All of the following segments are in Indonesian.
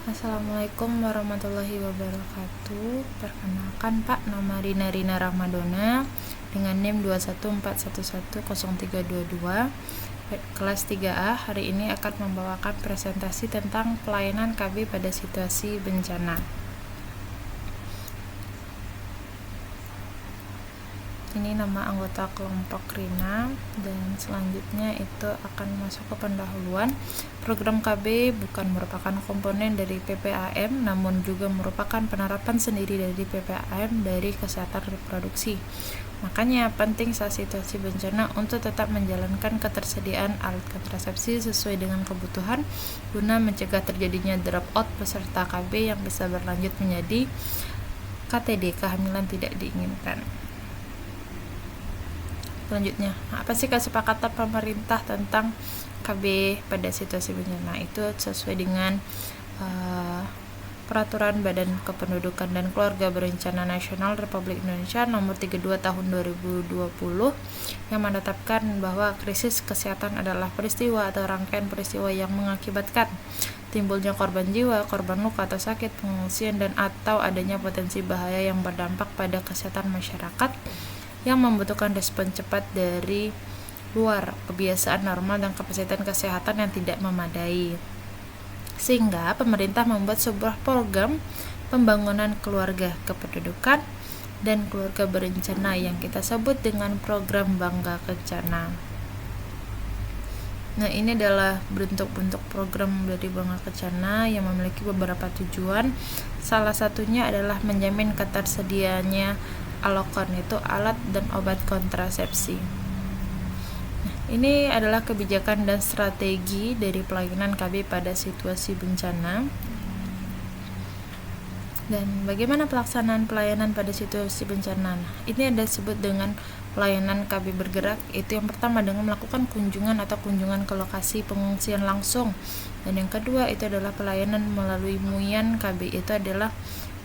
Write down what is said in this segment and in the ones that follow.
Assalamualaikum warahmatullahi wabarakatuh. Perkenalkan Pak, nama Rina Ramadona dengan NIM 214110322 kelas 3A. Hari ini akan membawakan presentasi tentang pelayanan KB pada situasi bencana. Ini nama anggota kelompok Rina, dan selanjutnya itu akan masuk ke pendahuluan. Program KB bukan merupakan komponen dari PPAM, namun juga merupakan penerapan sendiri dari PPAM dari kesehatan reproduksi. Makanya penting saat situasi bencana untuk tetap menjalankan ketersediaan alat kontrasepsi sesuai dengan kebutuhan guna mencegah terjadinya drop out peserta KB yang bisa berlanjut menjadi KTD, kehamilan tidak diinginkan. Selanjutnya, apa sih kesepakatan pemerintah tentang KB pada situasi bencana? Itu sesuai dengan Peraturan Badan Kependudukan dan Keluarga Berencana Nasional Republik Indonesia Nomor 32 Tahun 2020 yang menetapkan bahwa krisis kesehatan adalah peristiwa atau rangkaian peristiwa yang mengakibatkan timbulnya korban jiwa, korban luka atau sakit, pengungsian, dan atau adanya potensi bahaya yang berdampak pada kesehatan masyarakat yang membutuhkan respon cepat dari luar kebiasaan normal dan kapasitas kesehatan yang tidak memadai. Sehingga pemerintah membuat sebuah program pembangunan keluarga kependudukan dan keluarga berencana yang kita sebut dengan program Bangga Kencana. Nah, ini adalah bentuk-bentuk program dari Bangga Kencana yang memiliki beberapa tujuan. Salah satunya adalah menjamin ketersediaannya alokon, itu alat dan obat kontrasepsi. Nah, ini adalah kebijakan dan strategi dari pelayanan KB pada situasi bencana. Dan bagaimana pelaksanaan pelayanan pada situasi bencana? Nah, ini ada disebut dengan pelayanan KB bergerak. Itu yang pertama dengan melakukan kunjungan ke lokasi pengungsian langsung. Dan yang kedua itu adalah pelayanan melalui MUYAN KB, itu adalah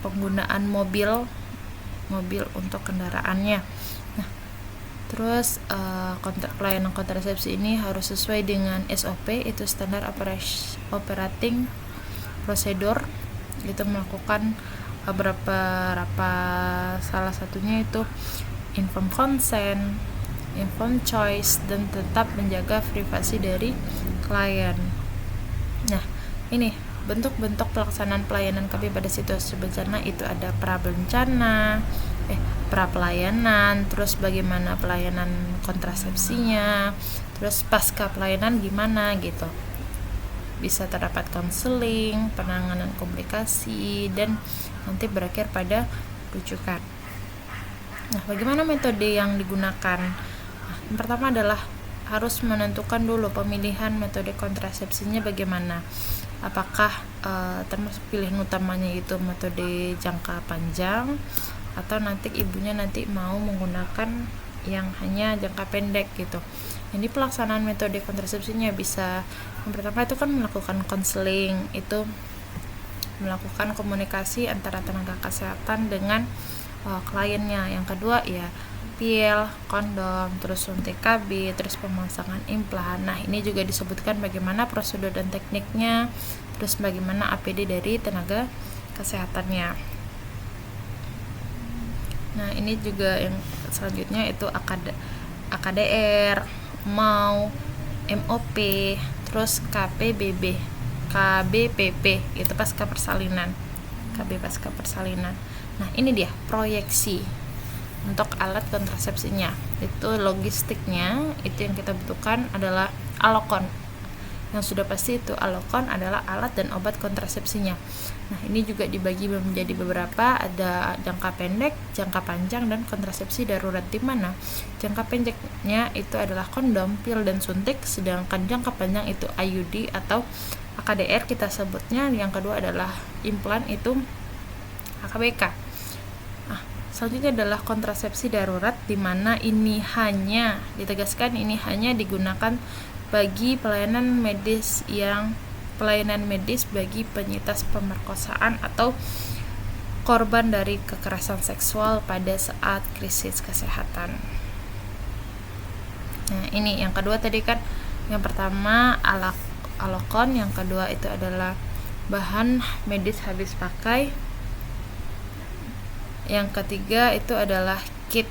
penggunaan mobil untuk kendaraannya. Nah, terus pelayanan kontrasepsi ini harus sesuai dengan SOP, itu standar operating procedure. Itu melakukan beberapa salah satunya itu informed consent, informed choice, dan tetap menjaga privasi dari klien. Nah, ini bentuk-bentuk pelaksanaan pelayanan KB pada situasi bencana itu ada pra-pelayanan, terus bagaimana pelayanan kontrasepsinya, terus pasca pelayanan gimana gitu. Bisa terdapat konseling, penanganan komplikasi, dan nanti berakhir pada rujukan. Nah, bagaimana metode yang digunakan? Nah, yang pertama adalah harus menentukan dulu pemilihan metode kontrasepsinya bagaimana. Apakah termasuk pilihan utamanya itu metode jangka panjang atau nanti ibunya mau menggunakan yang hanya jangka pendek gitu. Jadi pelaksanaan metode kontrasepsinya bisa, yang pertama itu kan melakukan konseling, itu melakukan komunikasi antara tenaga kesehatan dengan kliennya. Yang kedua ya pil, kondom, terus suntik KB, terus pemasangan implan. Nah, ini juga disebutkan bagaimana prosedur dan tekniknya, terus bagaimana APD dari tenaga kesehatannya. Nah, ini juga yang selanjutnya itu AKDR, MAU, MOP, terus KBPP, itu pasca persalinan. KB pasca persalinan. Nah, ini dia proyeksi untuk alat kontrasepsinya. Itu logistiknya, itu yang kita butuhkan adalah alokon. Yang sudah pasti itu alokon adalah alat dan obat kontrasepsinya. Nah, ini juga dibagi menjadi beberapa, ada jangka pendek, jangka panjang, dan kontrasepsi darurat, di mana jangka pendeknya itu adalah kondom, pil, dan suntik, sedangkan jangka panjang itu IUD atau AKDR kita sebutnya. Yang kedua adalah implan, itu AKBK. Selanjutnya adalah kontrasepsi darurat, di mana ini hanya ditegaskan ini hanya digunakan bagi pelayanan medis bagi penyintas pemerkosaan atau korban dari kekerasan seksual pada saat krisis kesehatan. Nah, ini yang kedua tadi kan, yang pertama alokon, yang kedua itu adalah bahan medis habis pakai. Yang ketiga itu adalah kit.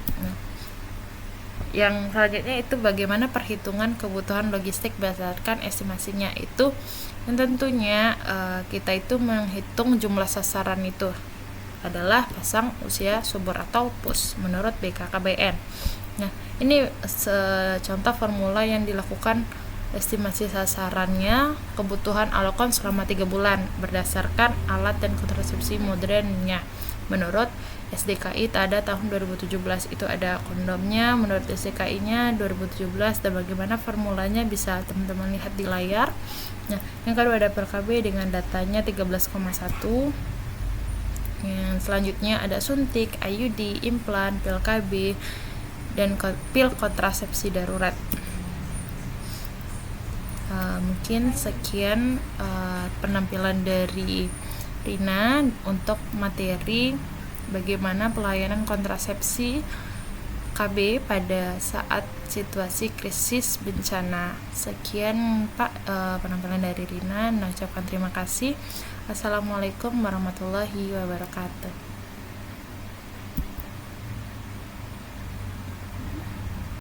Yang selanjutnya itu bagaimana perhitungan kebutuhan logistik berdasarkan estimasinya. Itu dan tentunya kita itu menghitung jumlah sasaran itu adalah pasang, usia, subur atau PUS menurut BKKBN. Nah, ini contoh formula yang dilakukan estimasi sasarannya kebutuhan alokon selama 3 bulan berdasarkan alat dan kontrasepsi modernnya menurut SDKI TADA tahun 2017. Itu ada kondomnya menurut SDKI-nya 2017, dan bagaimana formulanya bisa teman-teman lihat di layar. Nah, yang kedua ada PLKB dengan datanya 13,1. Yang selanjutnya ada suntik, IUD, implan, PLKB, dan pil kontrasepsi darurat. Mungkin sekian penampilan dari Rina untuk materi bagaimana pelayanan kontrasepsi KB pada saat situasi krisis bencana. Sekian Pak penampilan dari Rina. Mengucapkan terima kasih. Assalamualaikum warahmatullahi wabarakatuh.